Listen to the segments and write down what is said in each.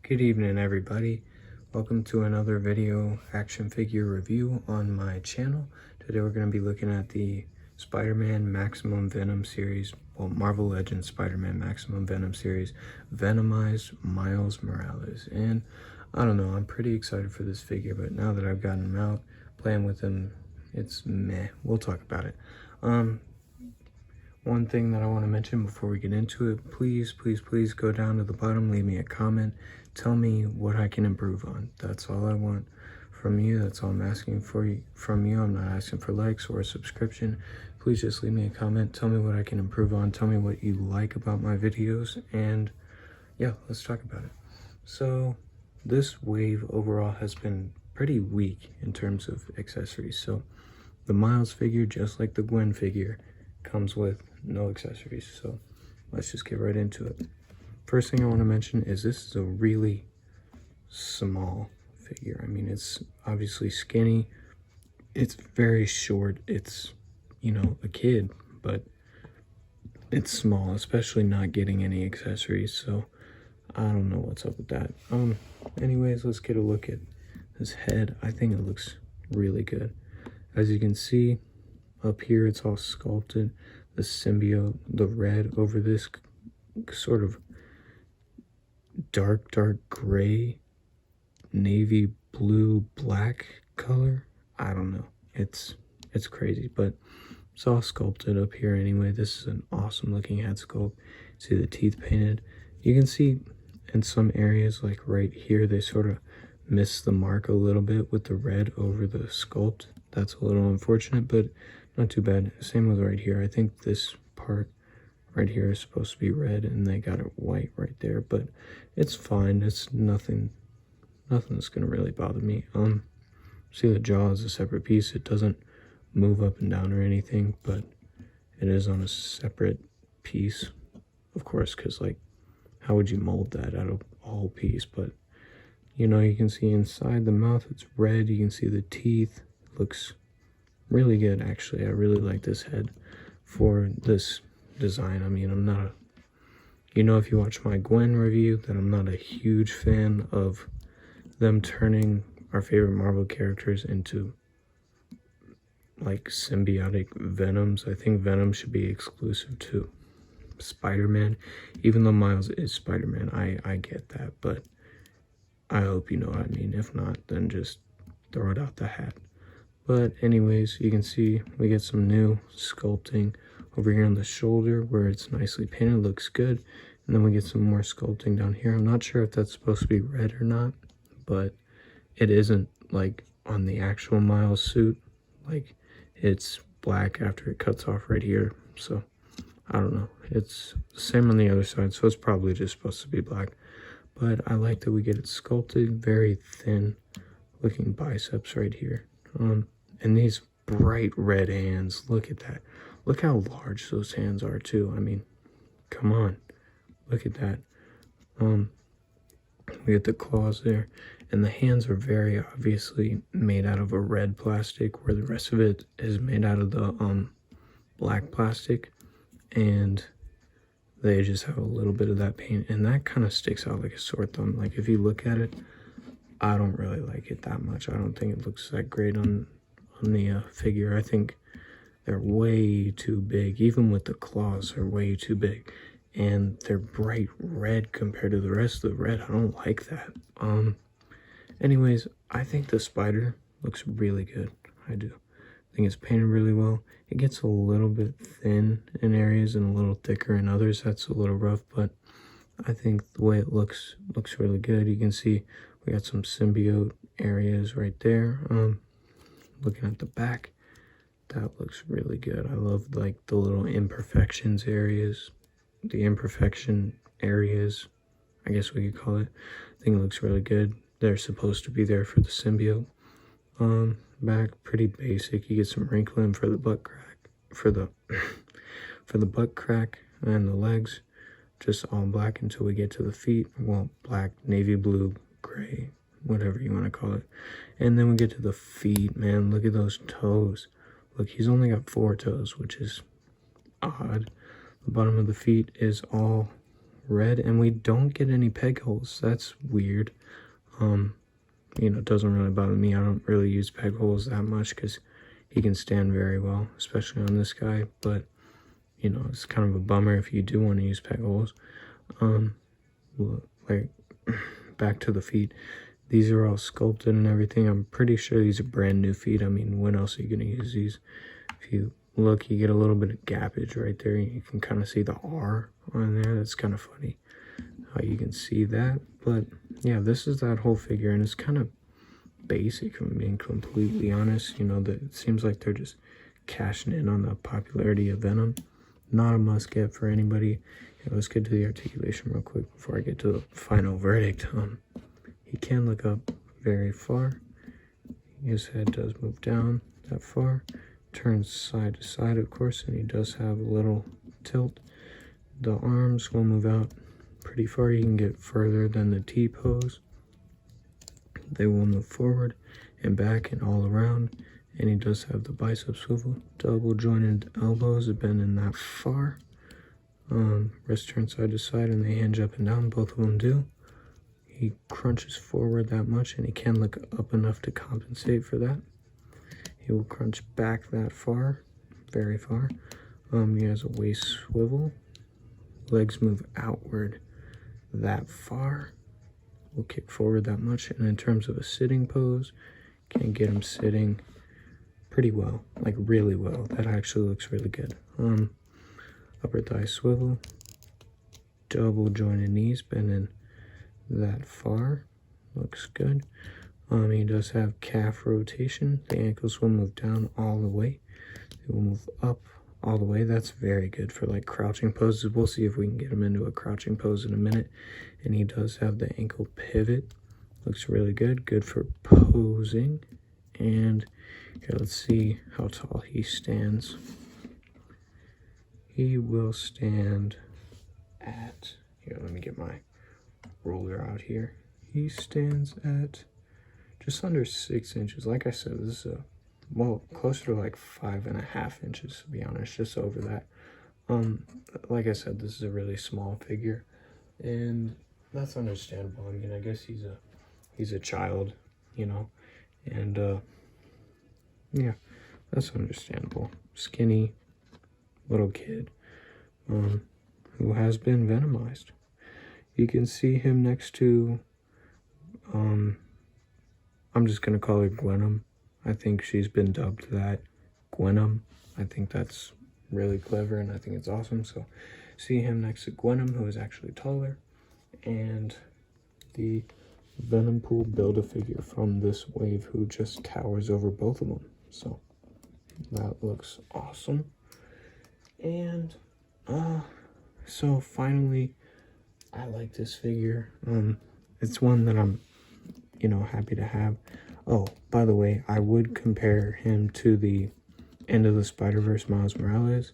Good evening, everybody. Welcome to another video action figure review on my channel. Today we're going to be looking at the Spider-Man Maximum Venom series, well, Marvel Legends Spider-Man Maximum Venom series, Venomized Miles Morales. And I don't know, I'm pretty excited for this figure, but now that I've gotten him out, playing with him, it's meh. We'll talk about it. One thing that I want to mention before we get into it, please go down to the bottom, leave me a comment, tell me what I can improve on. That's all I want from you. That's all I'm asking from you. I'm not asking for likes or a subscription. Please just leave me a comment, tell me what I can improve on, tell me what you like about my videos, and yeah, let's talk about it. So this wave overall has been pretty weak in terms of accessories. So the Miles figure, just like the Gwen figure, comes with no accessories. So let's just get right into it. First thing I want to mention is this is a really small figure. I mean, it's obviously skinny, it's very short, it's, you know, a kid, but it's small, especially not getting any accessories. So I don't know what's up with that. Anyways, let's get a look at his head. I think it looks really good. As you can see up here, it's all sculpted. The symbiote, the red over this sort of dark gray, navy blue, black color. I don't know. It's crazy, but it's all sculpted up here anyway. This is an awesome looking head sculpt. See the teeth painted. You can see in some areas, like right here, they sort of miss the mark a little bit with the red over the sculpt. That's a little unfortunate, but not too bad. Same with right here. I think this part right here is supposed to be red and they got it white right there, but it's fine. It's nothing that's gonna really bother me. See, the jaw is a separate piece. It doesn't move up and down or anything, but it is on a separate piece, of course, because like, how would you mold that out of a whole piece? But you know, you can see inside the mouth, it's red. You can see the teeth. Looks really good, actually. I really like this head for this design. I mean, I'm not a, you know, if you watch my Gwen review, that I'm not a huge fan of them turning our favorite Marvel characters into like symbiotic Venoms. I think Venom should be exclusive to Spider-Man, even though Miles is Spider-Man. I get that, but I hope you know what I mean. If not, then just throw it out the hat. But anyways, you can see we get some new sculpting over here on the shoulder where it's nicely painted, looks good. And then we get some more sculpting down here. I'm not sure if that's supposed to be red or not, but it isn't like on the actual Miles suit. Like, it's black after it cuts off right here. So I don't know. It's the same on the other side, so it's probably just supposed to be black. But I like that we get it sculpted, very thin looking biceps right here. And these bright red hands, look at that. Look how large those hands are too. I mean, come on, look at that. We get the claws there, and the hands are very obviously made out of a red plastic, where the rest of it is made out of the black plastic, and they just have a little bit of that paint, and that kind of sticks out like a sore thumb. Like, if you look at it, I don't really like it that much. I don't think it looks that great on the figure. I think they're way too big. Even with the claws, they're way too big, and they're bright red compared to the rest of the red. I don't like that. Anyways, I think the spider looks really good. I do. I think it's painted really well. It gets a little bit thin in areas and a little thicker in others. That's a little rough, but I think the way it looks really good. You can see we got some symbiote areas right there. Looking at the back, that looks really good. I love like the little imperfections areas, the imperfection areas, I guess we could call it. I think it looks really good. They're supposed to be there for the symbiote. Back, pretty basic. You get some wrinkling for the butt crack, for the butt crack, and the legs. Just all black until we get to the feet. Well, black, navy blue, gray, whatever you want to call it. And then we get to the feet. Man, look at those toes. Look, he's only got 4 toes, which is odd. The bottom of the feet is all red, and we don't get any peg holes. That's weird. You know, it doesn't really bother me. I don't really use peg holes that much because he can stand very well, especially on this guy. But, you know, it's kind of a bummer if you do want to use peg holes. Like, back to the feet. These are all sculpted and everything. I'm pretty sure these are brand new feet. I mean, when else are you going to use these? If you look, you get a little bit of gappage right there. You can kind of see the R on there. That's kind of funny how you can see that. But yeah, this is that whole figure, and it's kind of basic, if I'm being completely honest. You know, that it seems like they're just cashing in on the popularity of Venom. Not a must get for anybody. Yeah, let's get to the articulation real quick before I get to the final verdict. He can look up very far. His head does move down that far. Turns side to side, of course, and he does have a little tilt. The arms will move out pretty far. You can get further than the T pose. They will move forward and back and all around. And he does have the bicep swivel. Double jointed elbows have been in that far. Wrist turn side to side, and they hinge up and down. Both of them do. He crunches forward that much, and he can look up enough to compensate for that. He will crunch back that far, very far. He has a waist swivel. Legs move outward that far. Will kick forward that much. And in terms of a sitting pose, can get him sitting pretty well, like really well. That actually looks really good. Upper thigh swivel. Double jointed knees bending that far. Looks good. He does have calf rotation. The ankles will move down all the way. They will move up all the way. That's very good for like crouching poses. We'll see if we can get him into a crouching pose in a minute. And he does have the ankle pivot. Looks really good. Good for posing. And here, let's see how tall he stands. He will stand at, here, let me get my ruler out here. He stands at just under 6 inches. Like I said, this is well, closer to like 5.5 inches, to be honest, just over that. Like I said, this is a really small figure, and that's understandable. I mean, I guess he's a child, you know, and yeah, that's understandable. Skinny little kid, who has been venomized. You can see him next to, I'm just gonna call her Gwenum. I think she's been dubbed that, Gwenum. I think that's really clever, and I think it's awesome. So see him next to Gwenum, who is actually taller, and the Venompool Build-A-Figure from this wave, who just towers over both of them. So that looks awesome. And so finally, I like this figure. It's one that I'm, you know, happy to have. Oh, by the way, I would compare him to the End of the Spider-Verse Miles Morales,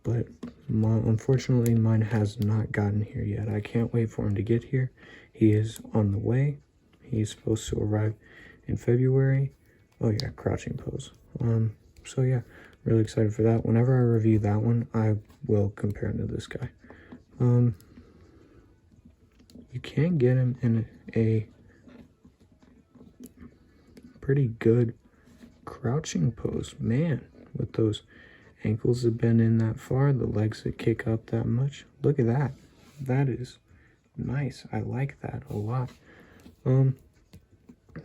but unfortunately mine has not gotten here yet. I can't wait for him to get here. He is on the way. He's supposed to arrive in February. Oh yeah, crouching pose. So yeah, really excited for that. Whenever I review that one, I will compare him to this guy. You can get him in a pretty good crouching pose, man, with those ankles that bend in that far, the legs that kick up that much. Look at that. That is nice. I like that a lot.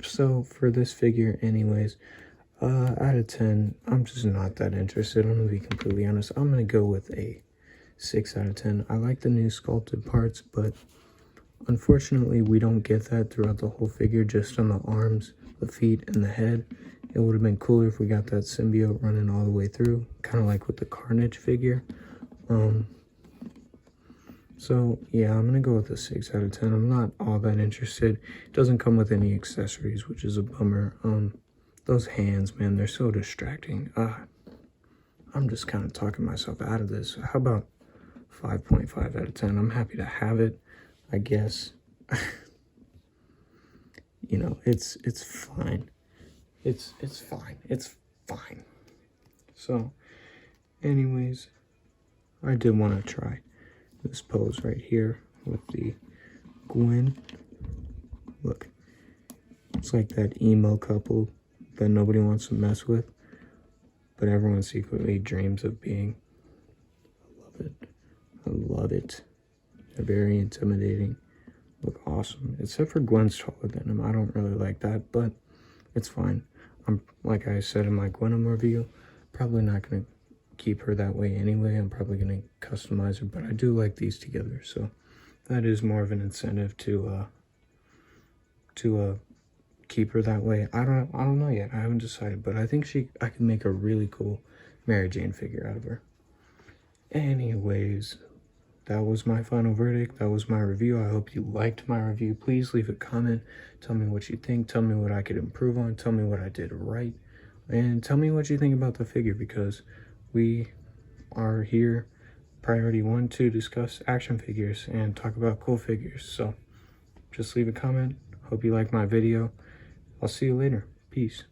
So for this figure anyways, out of 10, I'm just not that interested. I'm gonna be completely honest. I'm gonna go with a 6 out of 10. I like the new sculpted parts, but unfortunately we don't get that throughout the whole figure, just on the arms, the feet, and the head. It would have been cooler if we got that symbiote running all the way through, kind of like with the Carnage figure. So yeah, I'm gonna go with a 6 out of 10. I'm not all that interested. It doesn't come with any accessories, which is a bummer. Those hands, man, they're so distracting. I'm just kind of talking myself out of this. How about 5.5 out of 10? I'm happy to have it, I guess. You know, it's fine. It's fine. It's fine. So, anyways, I did want to try this pose right here with the Gwen. Look, it's like that emo couple that nobody wants to mess with, but everyone secretly dreams of being. I love it. I love it. They're very intimidating. Look awesome. Except for Gwen's taller than him. I don't really like that, but it's fine. I'm, like I said in my Gwenum review, probably not going to keep her that way anyway. I'm probably going to customize her, but I do like these together, so that is more of an incentive to keep her that way. I don't know yet. I haven't decided, but I think I can make a really cool Mary Jane figure out of her. Anyways, that was my final verdict. That was my review. I hope you liked my review. Please leave a comment. Tell me what you think. Tell me what I could improve on. Tell me what I did right. And tell me what you think about the figure, because we are here, priority 1, to discuss action figures and talk about cool figures. So just leave a comment. Hope you like my video. I'll see you later. Peace.